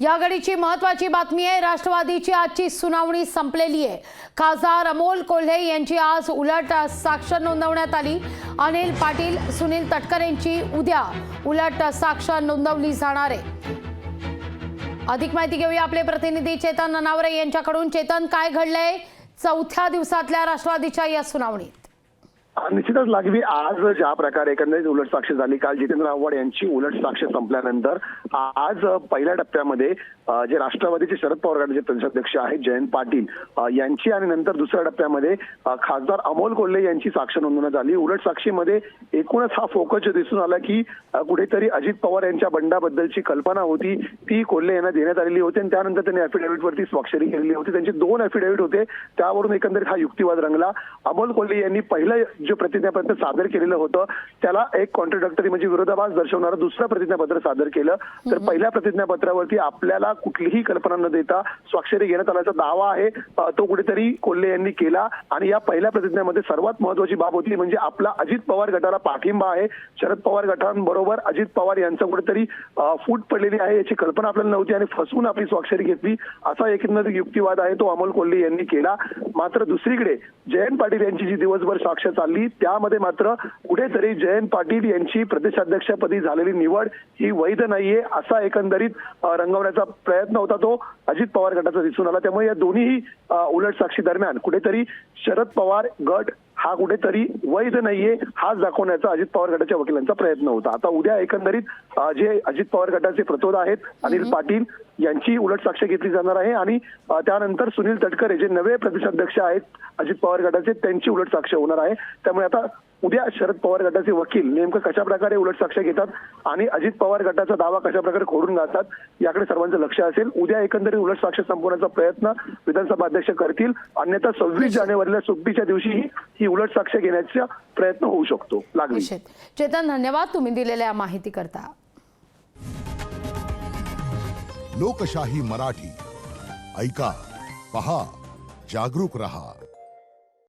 या घडीची महत्त्वाची बातमी आहे। राष्ट्रवादीची आजची सुनावणी संपलेली आहे। खासदार अमोल कोल्हे यांची आज उलट साक्ष नोंदवण्यात आली। अनिल पाटील, सुनील तटकर यांची उद्या उलट साक्ष नोंदवली जाणार आहे। अधिक माहिती घेऊया आपले प्रतिनिधी चेतन ननावरे यांच्याकडून। चेतन, काय घडलंय चौथ्या दिवसातल्या राष्ट्रवादीच्या या सुनावणीत? निश्चितच लागवी आज ज्या प्रकारे एकंदरीत उलट साक्ष झाली, काल जितेंद्र आव्हाड यांची उलट साक्ष संपल्यानंतर आज पहिल्या टप्प्यामध्ये जे राष्ट्रवादीचे शरद पवार गटाचे प्रदेशाध्यक्ष आहेत जयंत पाटील यांची आणि नंतर दुसऱ्या टप्प्यामध्ये खासदार अमोल कोल्हे यांची साक्ष नोंदवण्यात आली। उलट साक्षीमध्ये एकूणच हा फोकस दिसून आला की कुठेतरी अजित पवार यांच्या बंडाबद्दलची कल्पना होती ती कोल्हे यांना देण्यात आलेली होती आणि त्यानंतर त्यांनी अॅफिडेव्हिटवरती स्वाक्षरी केलेली होती। त्यांचे 2 अॅफिडेव्हिट होते, त्यावरून एकंदरीत हा युक्तिवाद रंगला। अमोल कोल्हे यांनी पहिलं जे प्रतिज्ञापत्र सादर केलेलं होतं त्याला एक कॉन्ट्राडिक्टरी म्हणजे विरोधाभास दर्शवणारं दुसरं प्रतिज्ञापत्र सादर केलं। तर पहिल्या प्रतिज्ञापत्रावरती आपल्याला कुठलीही कल्पना न देता स्वाक्षरी घेण्यात आल्याचा दावा आहे तो कुठेतरी कोल्हे यांनी केला। आणि या पहिल्या प्रतिज्ञेमध्ये सर्वात महत्त्वाची बाब होती म्हणजे आपला अजित पवार गटाला पाठिंबा आहे, शरद पवार गटांबरोबर अजित पवार यांचं कुठेतरी फूट पडलेली आहे याची कल्पना आपल्याला नव्हती आणि फसवून आपली स्वाक्षरी घेतली असा एकंदरीत युक्तिवाद आहे तो अमोल कोल्हे यांनी केला। मात्र दुसरीकडे जयंत पाटील यांची जी दिवसभर साक्ष चालली त्यामध्ये मात्र कुठेतरी जयंत पाटील यांची प्रदेशाध्यक्षपदी झालेली निवड ही वैध नाहीये असा एकंदरीत रंगवण्याचा प्रयत्न होता तो अजित पवार गटाचा दिसून आला। त्यामुळे या दोन्ही उलट साक्षी दरम्यान कुठेतरी शरद पवार गट हा कुठेतरी वैध नाहीये हाच दाखवण्याचा अजित पवार गटाच्या वकिलांचा प्रयत्न होता। आता उद्या एकंदरीत जे अजित पवार गटाचे प्रतोद आहेत अनिल पाटील यांची उलट साक्ष घेतली जाणार आहे आणि त्यानंतर सुनील तटकर जे नवे प्रदेशाध्यक्ष आहेत अजित पवार गटाचे त्यांची उलट साक्ष होणार आहे। त्यामुळे आता उद्या शरद पवार गटाचे वकील नेमकं कशा प्रकारे उलट साक्ष घेतात आणि अजित पवार गटाचा दावा कशा प्रकारे खोडून काढतात याकडे सर्वांचं लक्ष असेल। उद्या एकंदरीत उलट साक्ष संपवण्याचा प्रयत्न विधानसभा अध्यक्ष करतील, अन्यथा 26 जानेवारीला सुट्टीच्या दिवशी ही उलट साक्ष घेण्याचा प्रयत्न होऊ शकतो। लागली चेतन, धन्यवाद तुम्ही दिलेल्या माहिती करता। लोकशाही मराठी ऐका, पहा, जागरूक रहा।